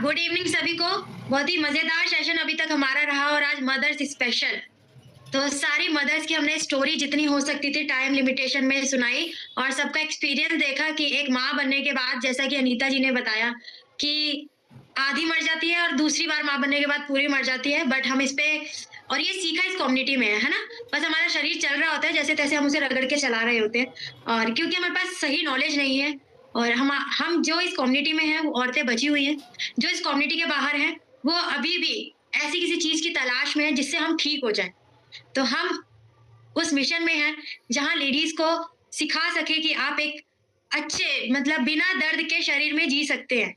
Good evening सभी को। बहुत ही मजेदार सेशन अभी तक हमारा रहा और आज मदर्स स्पेशल। तो सारी मदर्स की हमने स्टोरी जितनी हो सकती थी टाइम लिमिटेशन में सुनाई और सबका एक्सपीरियंस देखा कि एक माँ बनने के बाद, जैसा कि अनीता जी ने बताया कि आधी मर जाती है और दूसरी बार माँ बनने के बाद पूरी मर जाती है। बट हम इस पे और ये सीखा इस कम्युनिटी में है ना। बस हमारा शरीर चल रहा होता है जैसे तैसे, हम उसे रगड़ के चला रहे होते हैं। और क्योंकि हमारे पास सही नॉलेज नहीं है और हम जो इस कम्युनिटी में हैं वो औरतें बची हुई हैं, जो इस कम्युनिटी के बाहर हैं वो अभी भी ऐसी किसी चीज की तलाश में है जिससे हम ठीक हो जाए। तो हम उस मिशन में हैं जहाँ लेडीज को सिखा सके कि आप एक अच्छे मतलब बिना दर्द के शरीर में जी सकते हैं।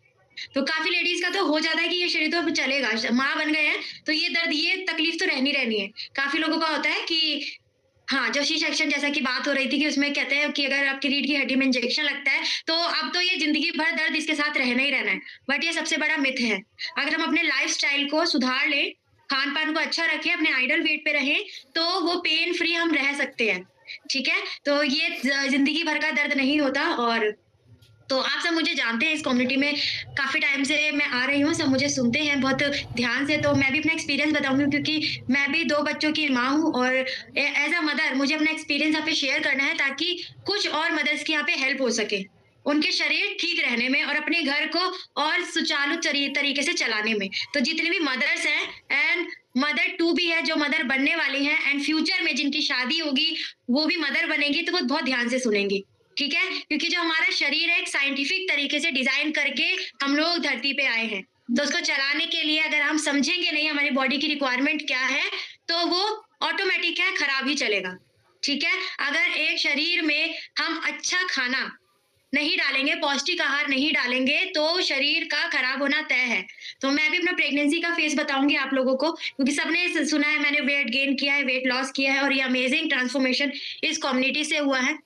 तो काफी लेडीज का तो हो जाता है कि ये शरीर तो अब चलेगा, माँ बन गए हैं तो ये दर्द ये तकलीफ तो रहनी रहनी है। काफी लोगों का होता है कि हाँ, जो सी सेक्शन जैसा कि बात हो रही थी कि उसमें कहते हैं कि अगर आपकी रीढ़ की हड्डी में इंजेक्शन लगता है तो अब तो ये जिंदगी भर दर्द इसके साथ रहना ही रहना है। बट ये सबसे बड़ा मिथ है। अगर हम अपने लाइफस्टाइल को सुधार लें, खान पान को अच्छा रखें, अपने आइडल वेट पे रहें, तो वो पेन फ्री हम रह सकते हैं। ठीक है, तो ये जिंदगी भर का दर्द नहीं होता। और तो आप सब मुझे जानते हैं, इस कम्युनिटी में काफ़ी टाइम से मैं आ रही हूँ, सब मुझे सुनते हैं बहुत ध्यान से। तो मैं भी अपना एक्सपीरियंस बताऊँगी क्योंकि मैं भी 2 बच्चों की माँ हूँ और एज़ अ मदर मुझे अपना एक्सपीरियंस यहाँ पे शेयर करना है ताकि कुछ और मदर्स की यहाँ पे हेल्प हो सके, उनके शरीर ठीक रहने में और अपने घर को और सुचारू तरीके से चलाने में। तो जितनी भी मदर्स हैं एंड मदर टू भी है, जो मदर बनने वाली हैं एंड फ्यूचर में जिनकी शादी होगी, वो भी मदर बनेंगी, तो वो बहुत ध्यान से सुनेंगी। ठीक है? क्योंकि जो हमारा शरीर है एक साइंटिफिक तरीके से डिज़ाइन करके हम लोग धरती पे आए हैं। तो उसको चलाने के लिए अगर हम समझेंगे नहीं हमारी बॉडी की रिक्वायरमेंट क्या है, तो वो ऑटोमैटिक है खराब ही चलेगा। ठीक है? अगर एक शरीर में हम अच्छा खाना नहीं डालेंगे, पौष्टिक आहार नहीं डालेंगे, तो शरीर का खराब होना तय है। तो मैं भी अपना प्रेगनेंसी का फेज़ बताऊँगी आप लोगों को क्योंकि सबने सुना है मैंने वेट गेन किया है, वेट लॉस किया है और ये अमेज़िंग ट्रांसफॉर्मेशन इस कम्युनिटी से हुआ है।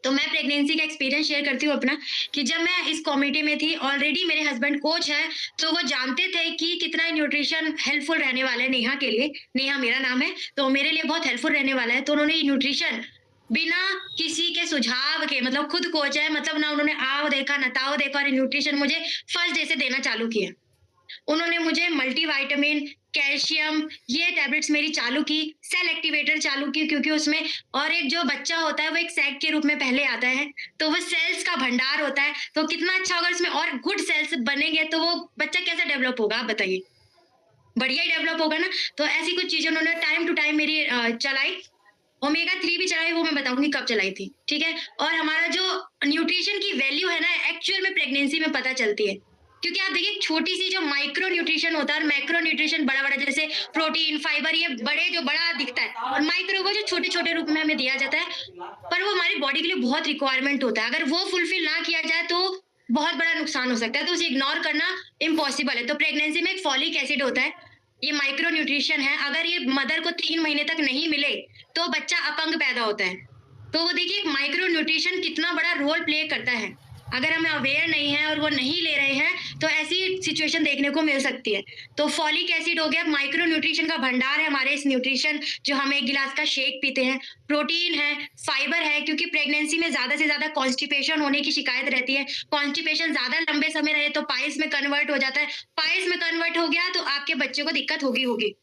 तो मैं प्रेगनेंसी का एक्सपीरियंस शेयर करती हूँ अपना कि जब मैं इस कम्युनिटी में थी, ऑलरेडी मेरे हस्बैंड कोच हैं, तो वो जानते थे कि कितना न्यूट्रिशन हेल्पफुल रहने वाला है नेहा के लिए। नेहा मेरा नाम है, तो मेरे लिए बहुत हेल्पफुल रहने वाला है। तो उन्होंने ये न्यूट्रिशन बिना किसी के सुझाव के, मतलब खुद कोच है, मतलब ना उन्होंने आओ देखा, ना ताओ देखा, और ये न्यूट्रिशन मुझे फर्स्ट डे से देना चालू किया। उन्होंने मुझे मल्टीविटामिन, कैल्शियम ये टैबलेट्स मेरी चालू की, सेल एक्टिवेटर चालू की क्योंकि उसमें और एक जो बच्चा होता है वो एक सैक के रूप में पहले आता है, तो वो सेल्स का भंडार होता है। तो कितना अच्छा होगा उसमें और गुड सेल्स बनेंगे तो वो बच्चा कैसे डेवलप होगा आप बताइए? बढ़िया ही डेवलप होगा ना। तो ऐसी कुछ चीज़ें उन्होंने टाइम टू टाइम मेरी चलाई। ओमेगा 3 भी चलाई, वो मैं बताऊँगी कब चलाई थी, ठीक है? और हमारा जो न्यूट्रिशन की वैल्यू है ना, एक्चुअल में प्रेगनेंसी में पता चलती है। क्योंकि आप देखिए छोटी-सी जो माइक्रो न्यूट्रिशन होता है और मैक्रो न्यूट्रिशन बड़ा-बड़ा, जैसे प्रोटीन, फाइबर, ये बड़े जो बड़ा दिखता है और माइक्रो को जो छोटे-छोटे रूप में हमें दिया जाता है, पर वो हमारी बॉडी के लिए बहुत रिक्वायरमेंट होता है। अगर वो फुलफिल ना किया जाए तो बहुत बड़ा नुकसान हो सकता है, तो उसे इग्नोर करना इम्पॉसिबल है। तो प्रेगनेंसी में एक फॉलिक एसिड होता है, ये माइक्रो न्यूट्रिशन है, अगर ये मदर को 3 महीने तक नहीं मिले तो बच्चा अपंग पैदा होता है। तो वो देखिए माइक्रो न्यूट्रिशन कितना बड़ा रोल प्ले करता है। अगर हमें अवेयर नहीं है और वो नहीं ले रहे हैं तो ऐसी सिचुएशन देखने को मिल सकती है। तो फॉलिक एसिड हो गया, माइक्रो न्यूट्रिशन का भंडार है हमारे इस न्यूट्रिशन, जो हम 1 गिलास का शेक पीते हैं। प्रोटीन है, फाइबर है, क्योंकि प्रेगनेंसी में ज़्यादा से ज़्यादा कॉन्स्टिपेशन होने की शिकायत रहती है। कॉन्स्टिपेशन ज़्यादा लंबे समय रहे तो पाइल्स में कन्वर्ट हो जाता है। पाइल्स में कन्वर्ट हो गया तो आपके बच्चे को दिक्कत होगी होगी।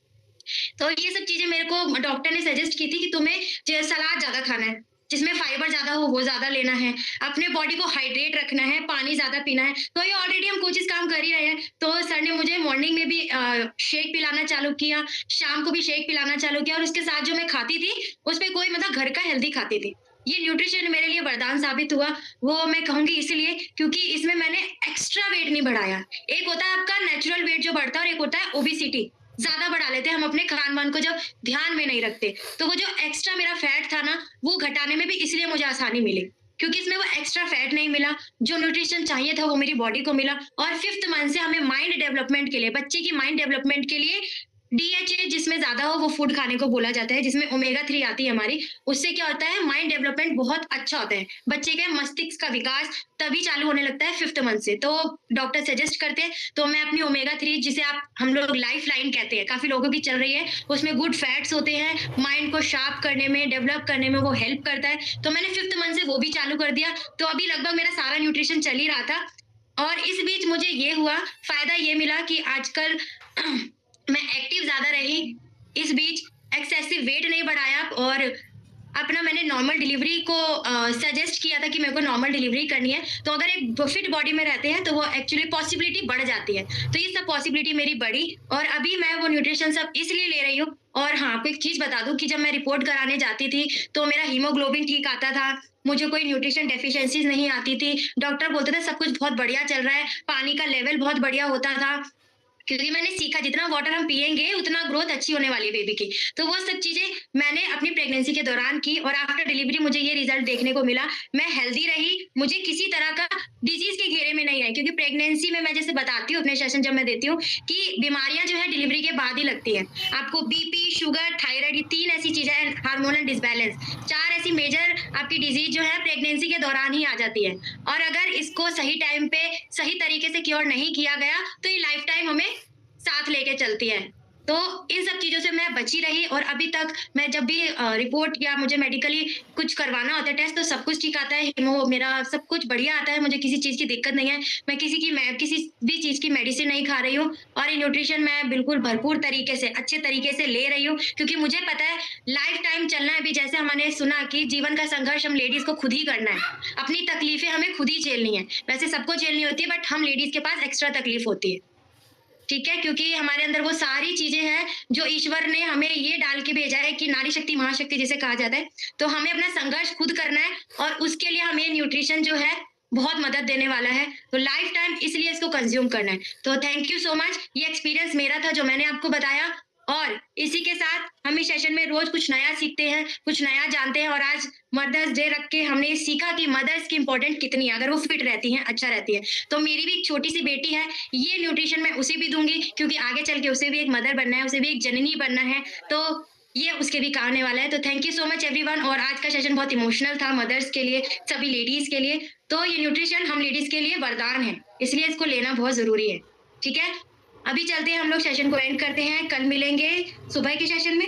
तो ये सब चीज़ें मेरे को डॉक्टर ने सजेस्ट की थी कि तुम्हें सलाद ज़्यादा खाना है, जिसमें फाइबर ज़्यादा हो वो ज़्यादा लेना है, अपने बॉडी को हाइड्रेट रखना है, पानी ज़्यादा पीना है। तो ये ऑलरेडी हम कोचिज़ काम कर ही रहे हैं। तो सर ने मुझे मॉर्निंग में भी शेक पिलाना चालू किया, शाम को भी शेक पिलाना चालू किया और उसके साथ जो मैं खाती थी, उसमें कोई मतलब घर का हेल्दी खाती थी। ये न्यूट्रिशन मेरे लिए वरदान साबित हुआ, वो मैं कहूँगी इसलिए क्योंकि इसमें मैंने एक्स्ट्रा वेट नहीं बढ़ाया। एक होता है आपका नेचुरल वेट जो बढ़ता है और एक होता है ओबेसिटी। ज़्यादा बढ़ा लेते हैं हम अपने खान-पान को जब ध्यान में नहीं रखते। तो वो जो एक्स्ट्रा मेरा फैट था ना, वो घटाने में भी इसलिए मुझे आसानी मिली, क्योंकि इसमें वो एक्स्ट्रा फैट नहीं मिला, जो न्यूट्रिशन चाहिए था वो मेरी बॉडी को मिला। और 5th मंथ से हमें माइंड डेवलपमेंट के लिए, बच्चे की माइंड डेवलपमेंट के लिए डीएचए जिसमें ज़्यादा हो वो फूड खाने को बोला जाता है, जिसमें ओमेगा 3 आती है हमारी। उससे क्या होता है माइंड डेवलपमेंट बहुत अच्छा होता है। बच्चे के मस्तिष्क का विकास तभी चालू होने लगता है 5th मंथ से। तो डॉक्टर सजेस्ट करते हैं, तो मैं अपनी ओमेगा 3 जिसे आप हम लोग लाइफ लाइन कहते हैं, काफ़ी लोगों की चल रही है, उसमें गुड फैट्स होते हैं, माइंड को शार्प करने में, डेवलप करने में वो हेल्प करता है। तो मैंने 5th मंथ से वो भी चालू कर दिया। तो अभी लगभग मेरा सारा न्यूट्रिशन चल ही रहा था। और इस बीच मुझे ये हुआ, फ़ायदा ये मिला कि आजकल मैं एक्टिव ज़्यादा रही, इस बीच एक्सेसिव वेट नहीं बढ़ाया और अपना मैंने नॉर्मल डिलीवरी को सजेस्ट किया था कि मेरे को नॉर्मल डिलीवरी करनी है। तो अगर एक फिट बॉडी में रहते हैं तो वो एक्चुअली पॉसिबिलिटी बढ़ जाती है। तो ये सब पॉसिबिलिटी मेरी बढ़ी और अभी मैं वो न्यूट्रिशन सब इसलिए ले रही हूँ। और हाँ, आपको एक चीज़ बता दूँ कि जब मैं रिपोर्ट कराने जाती थी तो मेरा हीमोग्लोबिन ठीक आता था, मुझे कोई न्यूट्रिशन डेफिशिएंसीज़ नहीं आती थी। डॉक्टर बोलते थे सब कुछ बहुत बढ़िया चल रहा है, पानी का लेवल बहुत बढ़िया होता था। क्योंकि मैंने सीखा जितना वाटर हम पिएँगे उतना ग्रोथ अच्छी होने वाली है बेबी की। तो वो सब चीज़ें मैंने अपनी प्रेगनेंसी के दौरान की और आफ्टर डिलीवरी मुझे ये रिज़ल्ट देखने को मिला। मैं हेल्दी रही, मुझे किसी तरह का डिज़ीज़ के घेरे में नहीं आई क्योंकि प्रेगनेंसी में मैं जैसे बताती हूँ अपने सेशन जब मैं देती हूँ कि बीमारियाँ जो है डिलीवरी के बाद ही लगती हैं। आपको बीपी, शुगर, थायराइड ये 3 ऐसी चीज़ें हैं, हार्मोनल डिसबैलेंस 4 ऐसी मेजर आपकी डिज़ीज़ जो है प्रेगनेंसी के दौरान ही आ जाती है। और अगर इसको सही टाइम पे, सही तरीके से क्योर नहीं किया गया तो ये लाइफ टाइम हमें साथ लेके चलती है। तो इन सब चीज़ों से मैं बची रही और अभी तक मैं जब भी रिपोर्ट या मुझे मेडिकली कुछ करवाना होता है टेस्ट तो सब कुछ ठीक आता है, हीमो मेरा सब कुछ बढ़िया आता है, मुझे किसी चीज़ की दिक्कत नहीं है। मैं किसी भी चीज़ की मेडिसिन नहीं खा रही हूँ और ये न्यूट्रिशन मैं बिल्कुल भरपूर तरीके से, अच्छे तरीके से ले रही हूँ क्योंकि मुझे पता है लाइफ टाइम चलना है। अभी जैसे हमने सुना कि जीवन का संघर्ष हम लेडीज़ को खुद ही करना है। अपनी तकलीफ़ें हमें खुद ही झेलनी है। वैसे सबको झेलनी होती है बट हम लेडीज़ के पास एक्स्ट्रा तकलीफ़ होती है। ठीक है? क्योंकि हमारे अंदर वो सारी चीज़ें हैं जो ईश्वर ने हमें ये डाल के भेजा है कि नारी शक्ति महाशक्ति जिसे कहा जाता है। तो हमें अपना संघर्ष खुद करना है और उसके लिए हमें न्यूट्रिशन जो है बहुत मदद देने वाला है। तो लाइफ टाइम इसलिए इसको कंज़्यूम करना है। तो थैंक यू सो मच। ये एक्सपीरियंस मेरा था जो मैंने आपको बताया और इसी के साथ हम इस सेशन में रोज़ कुछ नया सीखते हैं, कुछ नया जानते हैं और आज मदर्स डे रख के हमने सीखा कि मदर्स की इम्पोर्टेंट कितनी है, अगर वो फिट रहती हैं, अच्छा रहती है। तो मेरी भी एक छोटी-सी बेटी है, ये न्यूट्रिशन मैं उसे भी दूँगी क्योंकि आगे चल के उसे भी एक मदर बनना है, उसे भी एक जननी बनना है, तो ये उसके भी काम आने वाला है। तो thank you so much everyone और आज का सेशन बहुत इमोशनल था मदर्स के लिए, सभी लेडीज़ के लिए। तो ये न्यूट्रिशन हम लेडीज़ के लिए वरदान है, इसलिए इसको लेना बहुत ज़रूरी है। ठीक है? अभी चलते हैं हम लोग सेशन को एंड करते हैं, कल मिलेंगे सुबह के सेशन में।